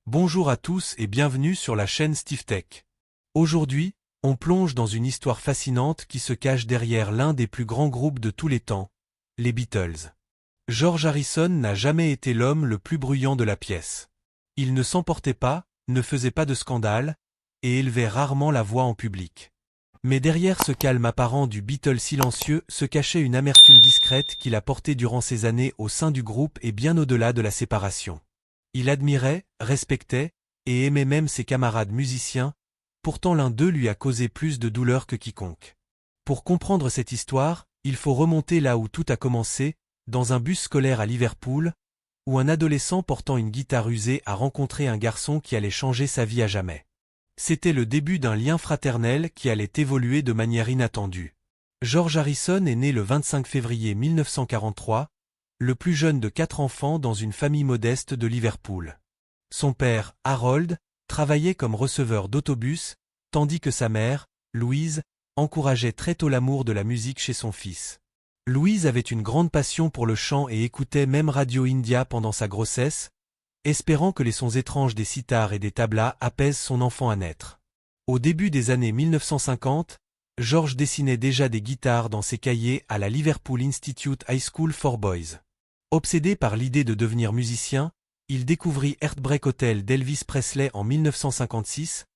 Bonjour à tous et bienvenue sur la chaîne Steve Tech. Aujourd'hui, on plonge dans une histoire fascinante qui se cache derrière l'un des plus grands groupes de tous les temps, les Beatles. George Harrison n'a jamais été l'homme le plus bruyant de la pièce. Il ne s'emportait pas, ne faisait pas de scandale, et élevait rarement la voix en public. Mais derrière ce calme apparent du Beatle silencieux se cachait une amertume discrète qu'il a portée durant ses années au sein du groupe et bien au-delà de la séparation. Il admirait, respectait, et aimait même ses camarades musiciens, pourtant l'un d'eux lui a causé plus de douleur que quiconque. Pour comprendre cette histoire, il faut remonter là où tout a commencé, dans un bus scolaire à Liverpool, où un adolescent portant une guitare usée a rencontré un garçon qui allait changer sa vie à jamais. C'était le début d'un lien fraternel qui allait évoluer de manière inattendue. George Harrison est né le 25 février 1943, le plus jeune de 4 enfants dans une famille modeste de Liverpool. Son père, Harold, travaillait comme receveur d'autobus, tandis que sa mère, Louise, encourageait très tôt l'amour de la musique chez son fils. Louise avait une grande passion pour le chant et écoutait même Radio India pendant sa grossesse, espérant que les sons étranges des sitars et des tablas apaisent son enfant à naître. Au début des années 1950, George dessinait déjà des guitares dans ses cahiers à la Liverpool Institute High School for Boys. Obsédé par l'idée de devenir musicien, il découvrit Heartbreak Hotel d'Elvis Presley en 1956,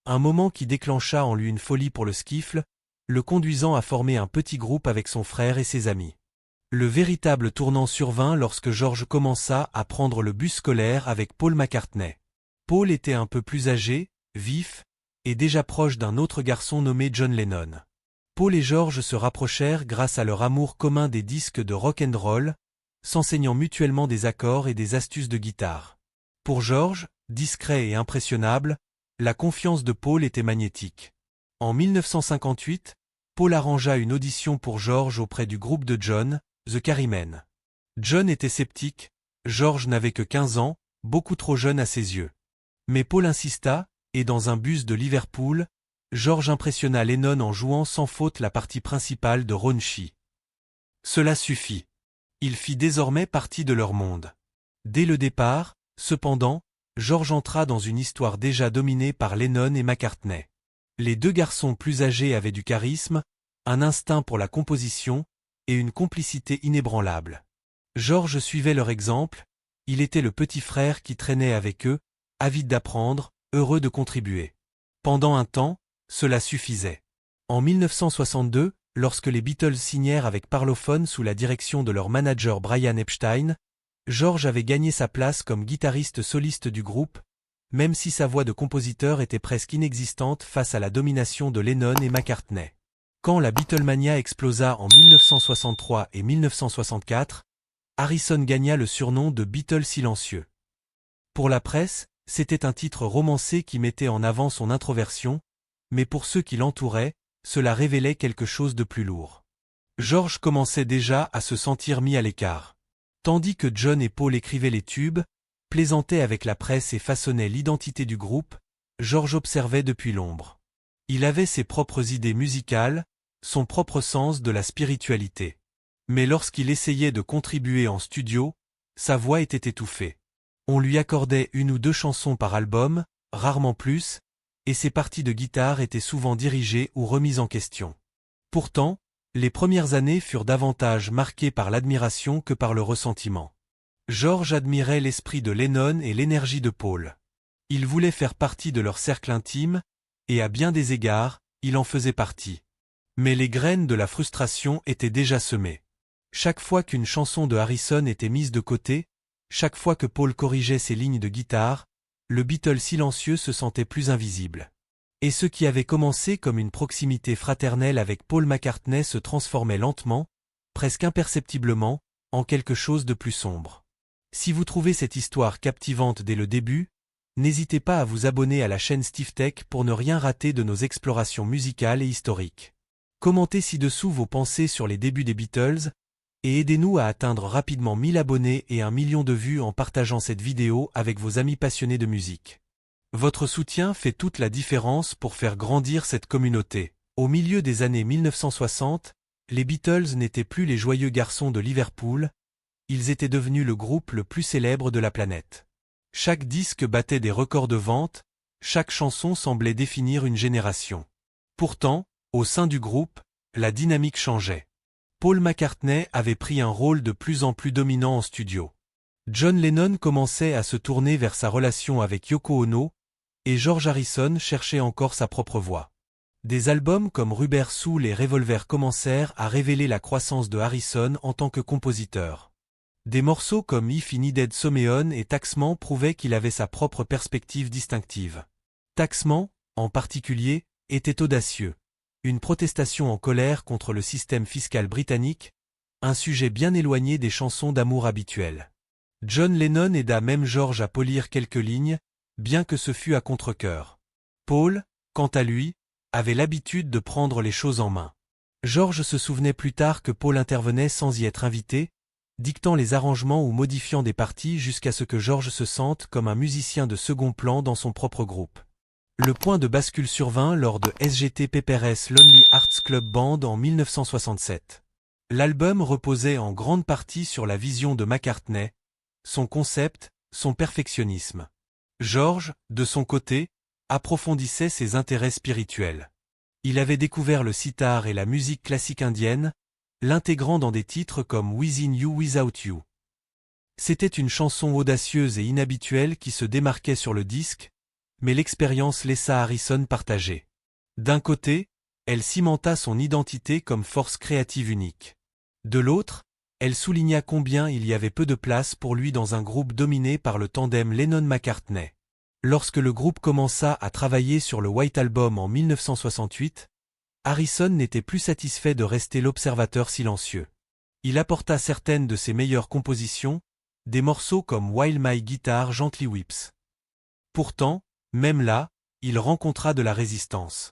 un moment qui déclencha en lui une folie pour le skiffle, le conduisant à former un petit groupe avec son frère et ses amis. Le véritable tournant survint lorsque George commença à prendre le bus scolaire avec Paul McCartney. Paul était un peu plus âgé, vif, et déjà proche d'un autre garçon nommé John Lennon. Paul et George se rapprochèrent grâce à leur amour commun des disques de rock and roll, s'enseignant mutuellement des accords et des astuces de guitare. Pour George, discret et impressionnable, la confiance de Paul était magnétique. En 1958, Paul arrangea une audition pour George auprès du groupe de John, The Quarrymen. John était sceptique, George n'avait que 15 ans, beaucoup trop jeune à ses yeux. Mais Paul insista, et dans un bus de Liverpool, George impressionna Lennon en jouant sans faute la partie principale de Raunchy. Cela suffit. Il fit désormais partie de leur monde. Dès le départ, cependant, George entra dans une histoire déjà dominée par Lennon et McCartney. Les deux garçons plus âgés avaient du charisme, un instinct pour la composition, et une complicité inébranlable. George suivait leur exemple, il était le petit frère qui traînait avec eux, avide d'apprendre, heureux de contribuer. Pendant un temps, cela suffisait. En 1962, lorsque les Beatles signèrent avec Parlophone sous la direction de leur manager Brian Epstein, George avait gagné sa place comme guitariste soliste du groupe, même si sa voix de compositeur était presque inexistante face à la domination de Lennon et McCartney. Quand la Beatlemania explosa en 1963 et 1964, Harrison gagna le surnom de Beatle silencieux. Pour la presse, c'était un titre romancé qui mettait en avant son introversion, mais pour ceux qui l'entouraient, cela révélait quelque chose de plus lourd. George commençait déjà à se sentir mis à l'écart. Tandis que John et Paul écrivaient les tubes, plaisantaient avec la presse et façonnaient l'identité du groupe, George observait depuis l'ombre. Il avait ses propres idées musicales, son propre sens de la spiritualité. Mais lorsqu'il essayait de contribuer en studio, sa voix était étouffée. On lui accordait 1 ou 2 chansons par album, rarement plus, et ses parties de guitare étaient souvent dirigées ou remises en question. Pourtant, les premières années furent davantage marquées par l'admiration que par le ressentiment. George admirait l'esprit de Lennon et l'énergie de Paul. Il voulait faire partie de leur cercle intime, et à bien des égards, il en faisait partie. Mais les graines de la frustration étaient déjà semées. Chaque fois qu'une chanson de Harrison était mise de côté, chaque fois que Paul corrigeait ses lignes de guitare, le Beatle silencieux se sentait plus invisible. Et ce qui avait commencé comme une proximité fraternelle avec Paul McCartney se transformait lentement, presque imperceptiblement, en quelque chose de plus sombre. Si vous trouvez cette histoire captivante dès le début, n'hésitez pas à vous abonner à la chaîne Steve Tech pour ne rien rater de nos explorations musicales et historiques. Commentez ci-dessous vos pensées sur les débuts des Beatles, et aidez-nous à atteindre rapidement 1000 abonnés et 1 million de vues en partageant cette vidéo avec vos amis passionnés de musique. Votre soutien fait toute la différence pour faire grandir cette communauté. Au milieu des années 1960, les Beatles n'étaient plus les joyeux garçons de Liverpool, ils étaient devenus le groupe le plus célèbre de la planète. Chaque disque battait des records de vente, chaque chanson semblait définir une génération. Pourtant, au sein du groupe, la dynamique changeait. Paul McCartney avait pris un rôle de plus en plus dominant en studio. John Lennon commençait à se tourner vers sa relation avec Yoko Ono, et George Harrison cherchait encore sa propre voix. Des albums comme Rubber Soul et Revolver commencèrent à révéler la croissance de Harrison en tant que compositeur. Des morceaux comme If He Needed Someone et Taxman prouvaient qu'il avait sa propre perspective distinctive. Taxman, en particulier, était audacieux. Une protestation en colère contre le système fiscal britannique, un sujet bien éloigné des chansons d'amour habituelles. John Lennon aida même George à polir quelques lignes, bien que ce fût à contre-cœur. Paul, quant à lui, avait l'habitude de prendre les choses en main. George se souvenait plus tard que Paul intervenait sans y être invité, dictant les arrangements ou modifiant des parties jusqu'à ce que George se sente comme un musicien de second plan dans son propre groupe. Le point de bascule survint lors de Sgt Pepper's Lonely Hearts Club Band en 1967. L'album reposait en grande partie sur la vision de McCartney, son concept, son perfectionnisme. George, de son côté, approfondissait ses intérêts spirituels. Il avait découvert le sitar et la musique classique indienne, l'intégrant dans des titres comme Within You Without You. C'était une chanson audacieuse et inhabituelle qui se démarquait sur le disque, mais l'expérience laissa Harrison partager. D'un côté, elle cimenta son identité comme force créative unique. De l'autre, elle souligna combien il y avait peu de place pour lui dans un groupe dominé par le tandem Lennon-McCartney. Lorsque le groupe commença à travailler sur le White Album en 1968, Harrison n'était plus satisfait de rester l'observateur silencieux. Il apporta certaines de ses meilleures compositions, des morceaux comme While My Guitar Gently Weeps. Pourtant, même là, il rencontra de la résistance.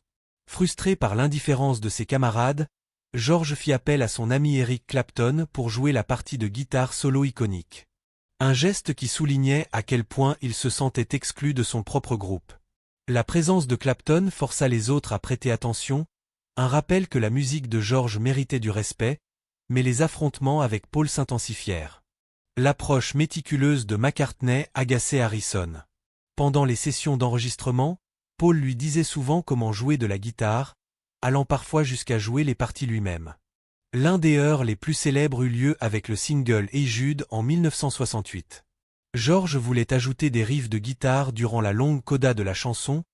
Frustré par l'indifférence de ses camarades, George fit appel à son ami Eric Clapton pour jouer la partie de guitare solo iconique. Un geste qui soulignait à quel point il se sentait exclu de son propre groupe. La présence de Clapton força les autres à prêter attention, un rappel que la musique de George méritait du respect, mais les affrontements avec Paul s'intensifièrent. L'approche méticuleuse de McCartney agaçait Harrison. Pendant les sessions d'enregistrement, Paul lui disait souvent comment jouer de la guitare, allant parfois jusqu'à jouer les parties lui-même. L'un des heurts les plus célèbres eut lieu avec le single Hey Jude en 1968. George voulait ajouter des riffs de guitare durant la longue coda de la chanson,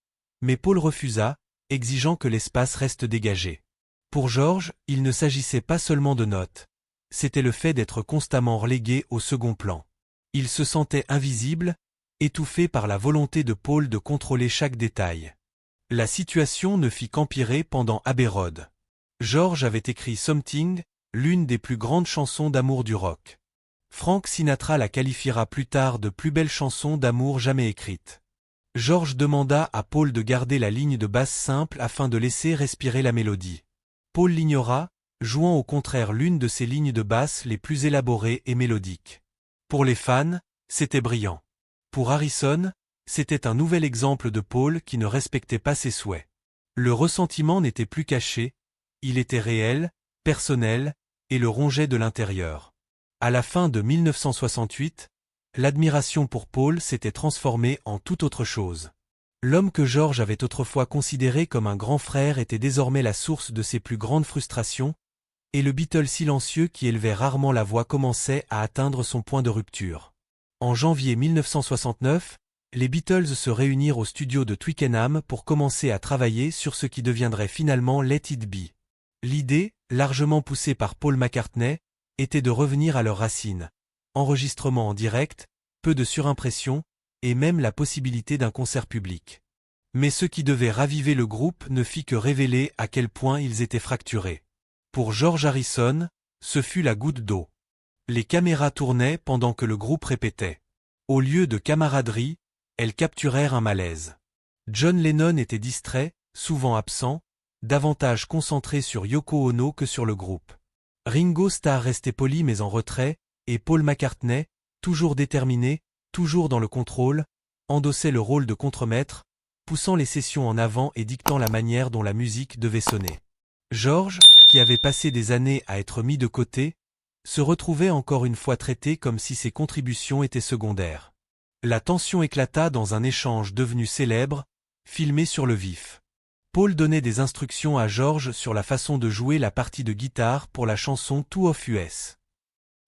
mais Paul refusa, exigeant que l'espace reste dégagé. Pour George, il ne s'agissait pas seulement de notes. C'était le fait d'être constamment relégué au second plan. Il se sentait invisible, étouffé par la volonté de Paul de contrôler chaque détail. La situation ne fit qu'empirer pendant Abbey Road. George avait écrit Something, l'une des plus grandes chansons d'amour du rock. Frank Sinatra la qualifiera plus tard de plus belle chanson d'amour jamais écrite. George demanda à Paul de garder la ligne de basse simple afin de laisser respirer la mélodie. Paul l'ignora, jouant au contraire l'une de ses lignes de basse les plus élaborées et mélodiques. Pour les fans, c'était brillant. Pour Harrison, c'était un nouvel exemple de Paul qui ne respectait pas ses souhaits. Le ressentiment n'était plus caché, il était réel, personnel, et le rongeait de l'intérieur. À la fin de 1968, l'admiration pour Paul s'était transformée en toute autre chose. L'homme que George avait autrefois considéré comme un grand frère était désormais la source de ses plus grandes frustrations, et le Beatle silencieux qui élevait rarement la voix commençait à atteindre son point de rupture. En janvier 1969, les Beatles se réunirent au studio de Twickenham pour commencer à travailler sur ce qui deviendrait finalement Let It Be. L'idée, largement poussée par Paul McCartney, était de revenir à leurs racines. Enregistrement en direct, peu de surimpression, et même la possibilité d'un concert public. Mais ce qui devait raviver le groupe ne fit que révéler à quel point ils étaient fracturés. Pour George Harrison, ce fut la goutte d'eau. Les caméras tournaient pendant que le groupe répétait. Au lieu de camaraderie, elles capturèrent un malaise. John Lennon était distrait, souvent absent, davantage concentré sur Yoko Ono que sur le groupe. Ringo Starr restait poli mais en retrait, et Paul McCartney, toujours déterminé, toujours dans le contrôle, endossait le rôle de contremaître, poussant les sessions en avant et dictant la manière dont la musique devait sonner. George, qui avait passé des années à être mis de côté, se retrouvait encore une fois traité comme si ses contributions étaient secondaires. La tension éclata dans un échange devenu célèbre, filmé sur le vif. Paul donnait des instructions à George sur la façon de jouer la partie de guitare pour la chanson Two of Us.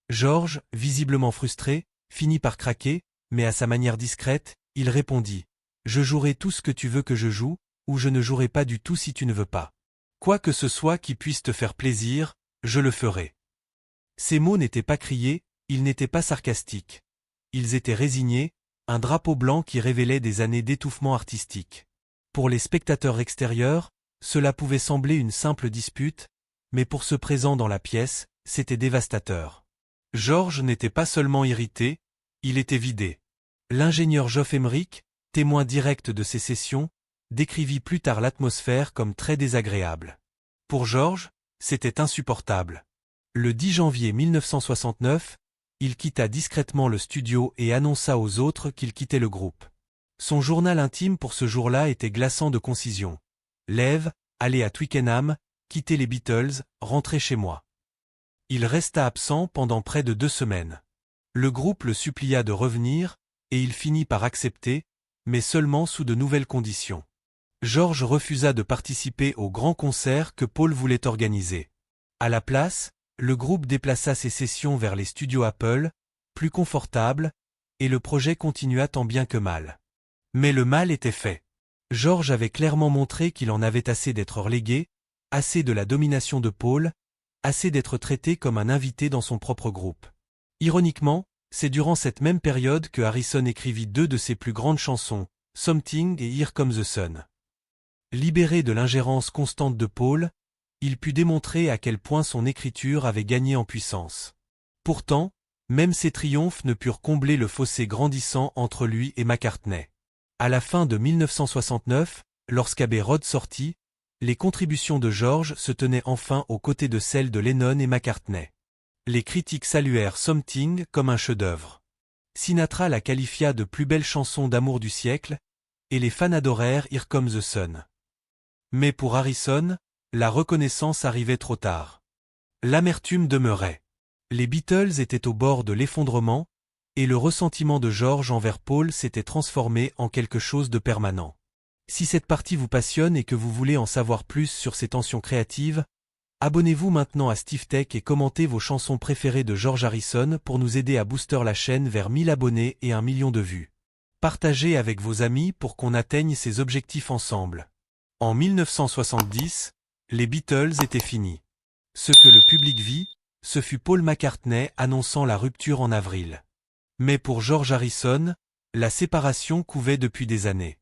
George, visiblement frustré, finit par craquer, mais à sa manière discrète, il répondit « Je jouerai tout ce que tu veux que je joue, ou je ne jouerai pas du tout si tu ne veux pas. Quoi que ce soit qui puisse te faire plaisir, je le ferai. » Ces mots n'étaient pas criés, ils n'étaient pas sarcastiques. Ils étaient résignés, un drapeau blanc qui révélait des années d'étouffement artistique. Pour les spectateurs extérieurs, cela pouvait sembler une simple dispute, mais pour ceux présents dans la pièce, c'était dévastateur. George n'était pas seulement irrité, il était vidé. L'ingénieur Geoff Emerick, témoin direct de ces sessions, décrivit plus tard l'atmosphère comme très désagréable. Pour George, c'était insupportable. Le 10 janvier 1969, il quitta discrètement le studio et annonça aux autres qu'il quittait le groupe. Son journal intime pour ce jour-là était glaçant de concision. « Lève, aller à Twickenham, quitter les Beatles, rentrer chez moi. » Il resta absent pendant près de 2 semaines. Le groupe le supplia de revenir, et il finit par accepter, mais seulement sous de nouvelles conditions. George refusa de participer au grand concert que Paul voulait organiser. À la place, le groupe déplaça ses sessions vers les studios Apple, plus confortables, et le projet continua tant bien que mal. Mais le mal était fait. George avait clairement montré qu'il en avait assez d'être relégué, assez de la domination de Paul, assez d'être traité comme un invité dans son propre groupe. Ironiquement, c'est durant cette même période que Harrison écrivit 2 de ses plus grandes chansons, Something et Here Comes the Sun. Libéré de l'ingérence constante de Paul, il put démontrer à quel point son écriture avait gagné en puissance. Pourtant, même ses triomphes ne purent combler le fossé grandissant entre lui et McCartney. À la fin de 1969, lorsqu'Abbey Road sortit, les contributions de George se tenaient enfin aux côtés de celles de Lennon et McCartney. Les critiques saluèrent Something comme un chef-d'œuvre. Sinatra la qualifia de plus belle chanson d'amour du siècle, et les fans adorèrent Here Comes the Sun. Mais pour Harrison, la reconnaissance arrivait trop tard. L'amertume demeurait. Les Beatles étaient au bord de l'effondrement, et le ressentiment de George envers Paul s'était transformé en quelque chose de permanent. Si cette partie vous passionne et que vous voulez en savoir plus sur ces tensions créatives, abonnez-vous maintenant à Steve Tech et commentez vos chansons préférées de George Harrison pour nous aider à booster la chaîne vers 1000 abonnés et 1 million de vues. Partagez avec vos amis pour qu'on atteigne ces objectifs ensemble. En 1970, les Beatles étaient finis. Ce que le public vit, ce fut Paul McCartney annonçant la rupture en avril. Mais pour George Harrison, la séparation couvait depuis des années.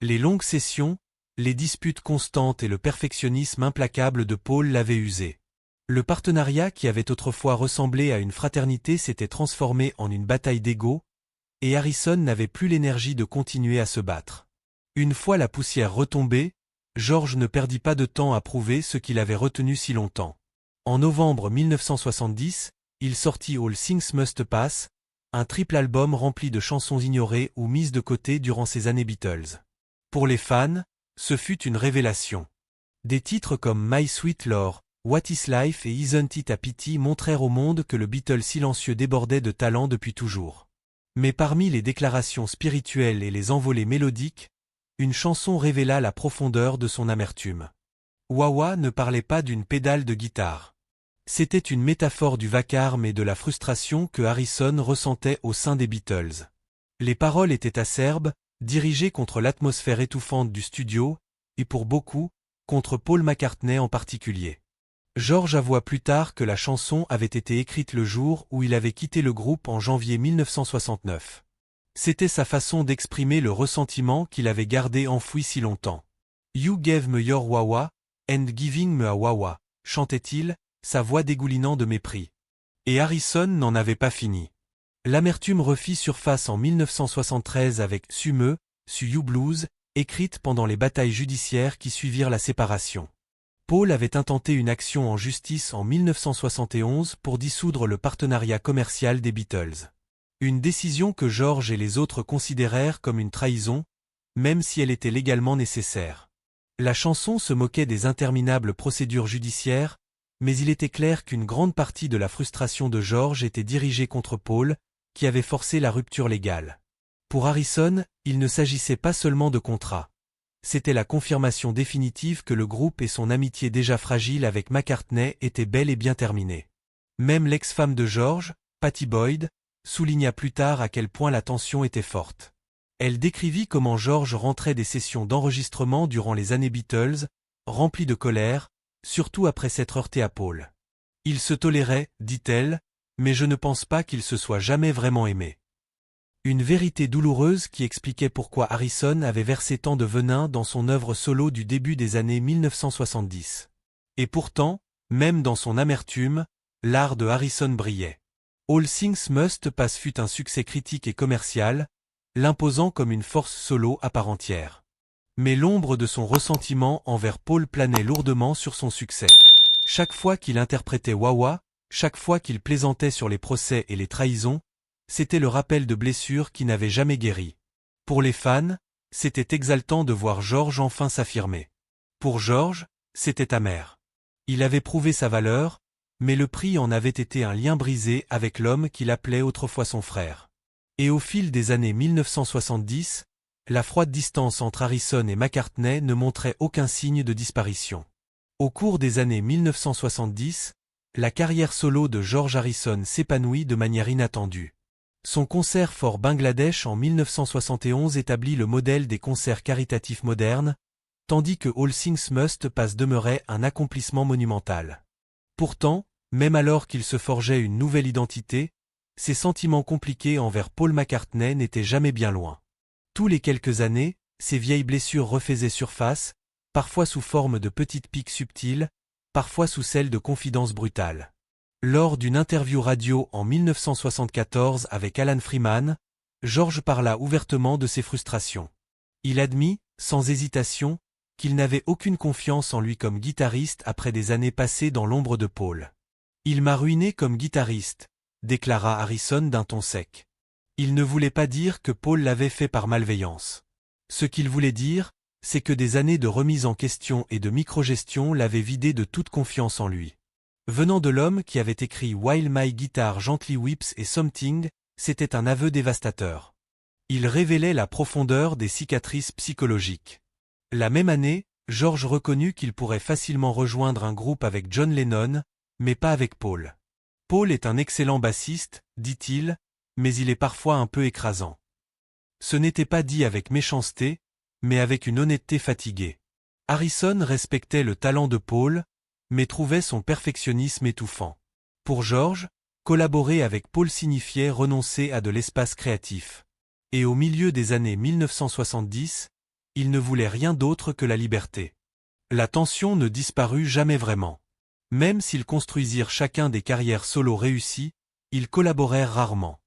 Les longues sessions, les disputes constantes et le perfectionnisme implacable de Paul l'avaient usé. Le partenariat qui avait autrefois ressemblé à une fraternité s'était transformé en une bataille d'ego, et Harrison n'avait plus l'énergie de continuer à se battre. Une fois la poussière retombée, George ne perdit pas de temps à prouver ce qu'il avait retenu si longtemps. En novembre 1970, il sortit All Things Must Pass, un triple album rempli de chansons ignorées ou mises de côté durant ces années Beatles. Pour les fans, ce fut une révélation. Des titres comme My Sweet Lord, What is Life et Isn't It a Pity montrèrent au monde que le Beatle silencieux débordait de talent depuis toujours. Mais parmi les déclarations spirituelles et les envolées mélodiques, une chanson révéla la profondeur de son amertume. Wah Wah ne parlait pas d'une pédale de guitare. C'était une métaphore du vacarme et de la frustration que Harrison ressentait au sein des Beatles. Les paroles étaient acerbes, dirigées contre l'atmosphère étouffante du studio, et pour beaucoup, contre Paul McCartney en particulier. George avoua plus tard que la chanson avait été écrite le jour où il avait quitté le groupe en janvier 1969. C'était sa façon d'exprimer le ressentiment qu'il avait gardé enfoui si longtemps. « You gave me your wah-wah, and giving me a wah-wah », chantait-il, sa voix dégoulinant de mépris. Et Harrison n'en avait pas fini. L'amertume refit surface en 1973 avec « Su You Blues », écrite pendant les batailles judiciaires qui suivirent la séparation. Paul avait intenté une action en justice en 1971 pour dissoudre le partenariat commercial des Beatles. Une décision que George et les autres considérèrent comme une trahison, même si elle était légalement nécessaire. La chanson se moquait des interminables procédures judiciaires, mais il était clair qu'une grande partie de la frustration de George était dirigée contre Paul, qui avait forcé la rupture légale. Pour Harrison, il ne s'agissait pas seulement de contrat. C'était la confirmation définitive que le groupe et son amitié déjà fragile avec McCartney étaient bel et bien terminés. Même l'ex-femme de George, Pattie Boyd, souligna plus tard à quel point la tension était forte. Elle décrivit comment George rentrait des sessions d'enregistrement durant les années Beatles, rempli de colère, surtout après s'être heurté à Paul. Il se tolérait, dit-elle, mais je ne pense pas qu'il se soit jamais vraiment aimé. Une vérité douloureuse qui expliquait pourquoi Harrison avait versé tant de venin dans son œuvre solo du début des années 1970. Et pourtant, même dans son amertume, l'art de Harrison brillait. All Things Must Pass fut un succès critique et commercial, l'imposant comme une force solo à part entière. Mais l'ombre de son ressentiment envers Paul planait lourdement sur son succès. Chaque fois qu'il interprétait Wah Wah, chaque fois qu'il plaisantait sur les procès et les trahisons, c'était le rappel de blessures qui n'avaient jamais guéri. Pour les fans, c'était exaltant de voir George enfin s'affirmer. Pour George, c'était amer. Il avait prouvé sa valeur, mais le prix en avait été un lien brisé avec l'homme qu'il appelait autrefois son frère. Et au fil des années 1970, la froide distance entre Harrison et McCartney ne montrait aucun signe de disparition. Au cours des années 1970, la carrière solo de George Harrison s'épanouit de manière inattendue. Son concert for Bangladesh en 1971 établit le modèle des concerts caritatifs modernes, tandis que All Things Must Pass demeurait un accomplissement monumental. Pourtant, même alors qu'il se forgeait une nouvelle identité, ses sentiments compliqués envers Paul McCartney n'étaient jamais bien loin. Tous les quelques années, ses vieilles blessures refaisaient surface, parfois sous forme de petites piques subtiles, parfois sous celle de confidences brutales. Lors d'une interview radio en 1974 avec Alan Freeman, George parla ouvertement de ses frustrations. Il admit, sans hésitation, qu'il n'avait aucune confiance en lui comme guitariste après des années passées dans l'ombre de Paul. « Il m'a ruiné comme guitariste », déclara Harrison d'un ton sec. Il ne voulait pas dire que Paul l'avait fait par malveillance. Ce qu'il voulait dire, c'est que des années de remise en question et de microgestion l'avaient vidé de toute confiance en lui. Venant de l'homme qui avait écrit While My Guitar Gently Weeps et Something, c'était un aveu dévastateur. Il révélait la profondeur des cicatrices psychologiques. La même année, George reconnut qu'il pourrait facilement rejoindre un groupe avec John Lennon, mais pas avec Paul. Paul est un excellent bassiste, dit-il, mais il est parfois un peu écrasant. Ce n'était pas dit avec méchanceté, mais avec une honnêteté fatiguée. Harrison respectait le talent de Paul, mais trouvait son perfectionnisme étouffant. Pour George, collaborer avec Paul signifiait renoncer à de l'espace créatif. Et au milieu des années 1970, il ne voulait rien d'autre que la liberté. La tension ne disparut jamais vraiment. Même s'ils construisirent chacun des carrières solo réussies, ils collaborèrent rarement.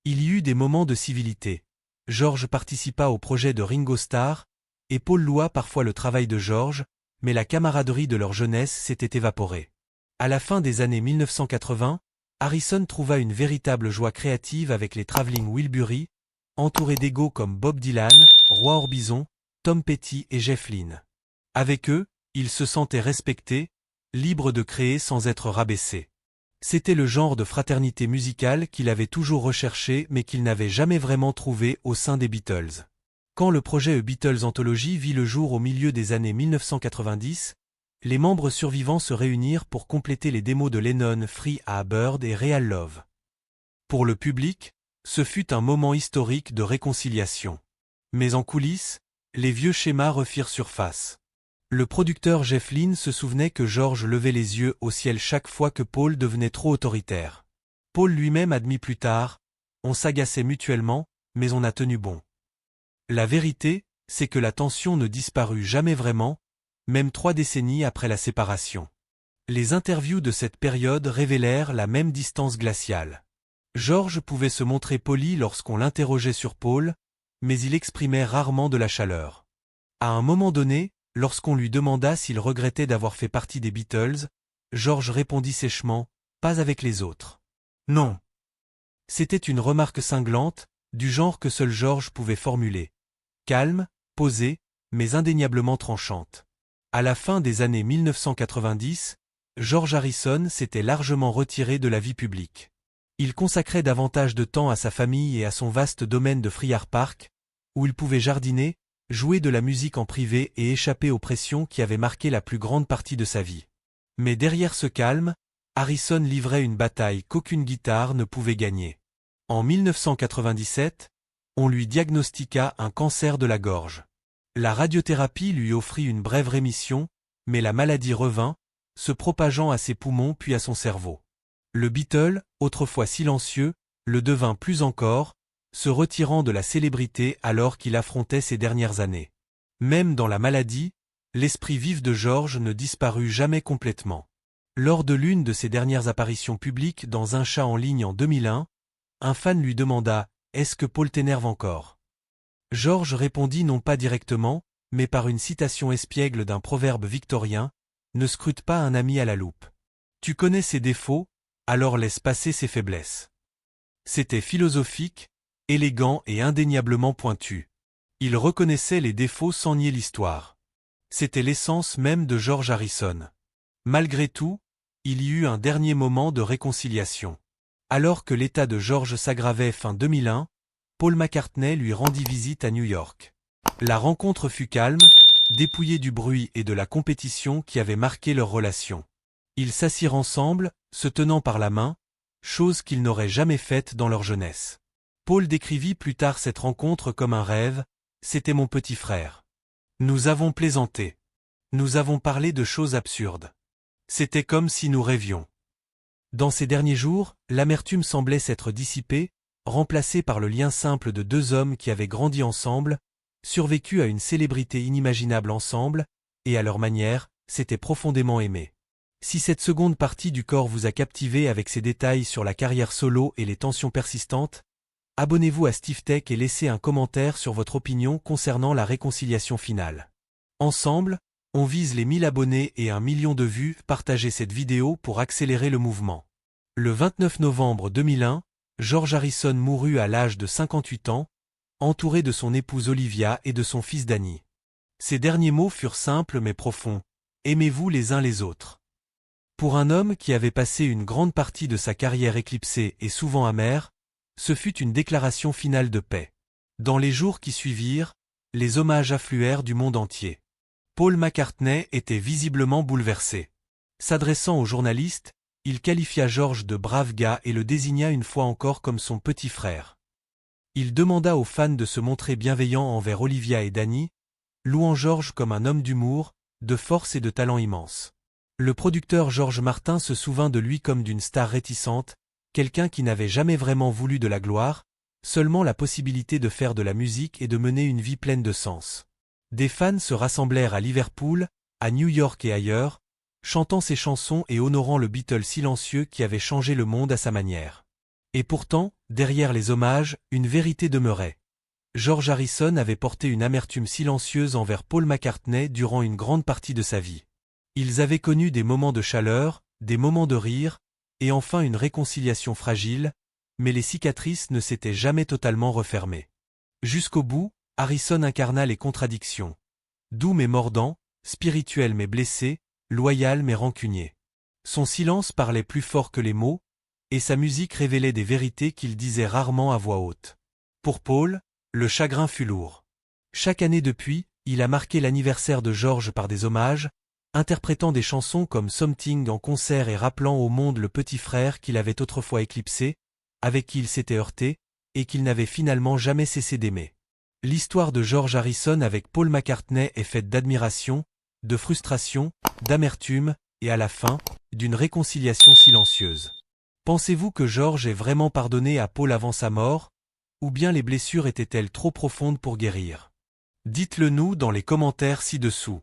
Il y eut des moments de civilité. George participa au projet de Ringo Starr, et Paul loua parfois le travail de George, mais la camaraderie de leur jeunesse s'était évaporée. À la fin des années 1980, Harrison trouva une véritable joie créative avec les Traveling Wilbury, entourés d'égos comme Bob Dylan, Roy Orbison, Tom Petty et Jeff Lynne. Avec eux, il se sentait respecté, libre de créer sans être rabaissé. C'était le genre de fraternité musicale qu'il avait toujours recherché mais qu'il n'avait jamais vraiment trouvé au sein des Beatles. Quand le projet A Beatles Anthology vit le jour au milieu des années 1990, les membres survivants se réunirent pour compléter les démos de Lennon Free à Bird et Real Love. Pour le public, ce fut un moment historique de réconciliation. Mais en coulisses, les vieux schémas refirent surface. Le producteur Jeff Lynne se souvenait que George levait les yeux au ciel chaque fois que Paul devenait trop autoritaire. Paul lui-même admit plus tard, on s'agaçait mutuellement, mais on a tenu bon. La vérité, c'est que la tension ne disparut jamais vraiment, même 3 décennies après la séparation. Les interviews de cette période révélèrent la même distance glaciale. George pouvait se montrer poli lorsqu'on l'interrogeait sur Paul, mais il exprimait rarement de la chaleur. À un moment donné, lorsqu'on lui demanda s'il regrettait d'avoir fait partie des Beatles, George répondit sèchement, « Pas avec les autres. » Non. C'était une remarque cinglante, du genre que seul George pouvait formuler. Calme, posée, mais indéniablement tranchante. À la fin des années 1990, George Harrison s'était largement retiré de la vie publique. Il consacrait davantage de temps à sa famille et à son vaste domaine de Friar Park, où il pouvait jardiner, jouer de la musique en privé et échapper aux pressions qui avaient marqué la plus grande partie de sa vie. Mais derrière ce calme, Harrison livrait une bataille qu'aucune guitare ne pouvait gagner. En 1997, on lui diagnostiqua un cancer de la gorge. La radiothérapie lui offrit une brève rémission, mais la maladie revint, se propageant à ses poumons puis à son cerveau. Le Beatle, autrefois silencieux, le devint plus encore, se retirant de la célébrité alors qu'il affrontait ses dernières années. Même dans la maladie, l'esprit vif de George ne disparut jamais complètement. Lors de l'une de ses dernières apparitions publiques dans un chat en ligne en 2001, un fan lui demanda « Est-ce que Paul t'énerve encore ?» George répondit non pas directement, mais par une citation espiègle d'un proverbe victorien « Ne scrute pas un ami à la loupe. Tu connais ses défauts, alors laisse passer ses faiblesses. » C'était philosophique, élégant et indéniablement pointu. Il reconnaissait les défauts sans nier l'histoire. C'était l'essence même de George Harrison. Malgré tout, il y eut un dernier moment de réconciliation. Alors que l'état de George s'aggravait fin 2001, Paul McCartney lui rendit visite à New York. La rencontre fut calme, dépouillée du bruit et de la compétition qui avaient marqué leur relation. Ils s'assirent ensemble, se tenant par la main, chose qu'ils n'auraient jamais faite dans leur jeunesse. Paul décrivit plus tard cette rencontre comme un rêve, c'était mon petit frère. Nous avons plaisanté. Nous avons parlé de choses absurdes. C'était comme si nous rêvions. Dans ces derniers jours, l'amertume semblait s'être dissipée, remplacée par le lien simple de deux hommes qui avaient grandi ensemble, survécu à une célébrité inimaginable ensemble, et à leur manière, s'étaient profondément aimés. Si cette seconde partie du corps vous a captivé avec ses détails sur la carrière solo et les tensions persistantes, abonnez-vous à Steve Tech et laissez un commentaire sur votre opinion concernant la réconciliation finale. Ensemble, on vise les 1000 abonnés et 1 million de vues, partagez cette vidéo pour accélérer le mouvement. Le 29 novembre 2001, George Harrison mourut à l'âge de 58 ans, entouré de son épouse Olivia et de son fils Danny. Ses derniers mots furent simples mais profonds, « Aimez-vous les uns les autres ». Pour un homme qui avait passé une grande partie de sa carrière éclipsée et souvent amère, ce fut une déclaration finale de paix. Dans les jours qui suivirent, les hommages affluèrent du monde entier. Paul McCartney était visiblement bouleversé. S'adressant aux journalistes, il qualifia George de brave gars et le désigna une fois encore comme son petit frère. Il demanda aux fans de se montrer bienveillants envers Olivia et Danny, louant George comme un homme d'humour, de force et de talent immense. Le producteur George Martin se souvint de lui comme d'une star réticente, quelqu'un qui n'avait jamais vraiment voulu de la gloire, seulement la possibilité de faire de la musique et de mener une vie pleine de sens. Des fans se rassemblèrent à Liverpool, à New York et ailleurs, chantant ses chansons et honorant le Beatle silencieux qui avait changé le monde à sa manière. Et pourtant, derrière les hommages, une vérité demeurait. George Harrison avait porté une amertume silencieuse envers Paul McCartney durant une grande partie de sa vie. Ils avaient connu des moments de chaleur, des moments de rire, et enfin une réconciliation fragile, mais les cicatrices ne s'étaient jamais totalement refermées. Jusqu'au bout, Harrison incarna les contradictions. Doux mais mordant, spirituel mais blessé, loyal mais rancunier. Son silence parlait plus fort que les mots, et sa musique révélait des vérités qu'il disait rarement à voix haute. Pour Paul, le chagrin fut lourd. Chaque année depuis, il a marqué l'anniversaire de George par des hommages, interprétant des chansons comme Something en concert et rappelant au monde le petit frère qu'il avait autrefois éclipsé, avec qui il s'était heurté, et qu'il n'avait finalement jamais cessé d'aimer. L'histoire de George Harrison avec Paul McCartney est faite d'admiration, de frustration, d'amertume, et à la fin, d'une réconciliation silencieuse. Pensez-vous que George ait vraiment pardonné à Paul avant sa mort, ou bien les blessures étaient-elles trop profondes pour guérir? Dites-le nous dans les commentaires ci-dessous.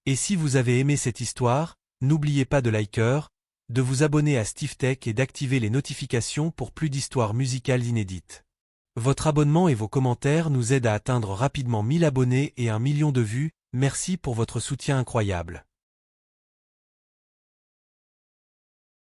Et si vous avez aimé cette histoire, n'oubliez pas de liker, de vous abonner à Steve Tech et d'activer les notifications pour plus d'histoires musicales inédites. Votre abonnement et vos commentaires nous aident à atteindre rapidement 1000 abonnés et 1 million de vues, merci pour votre soutien incroyable.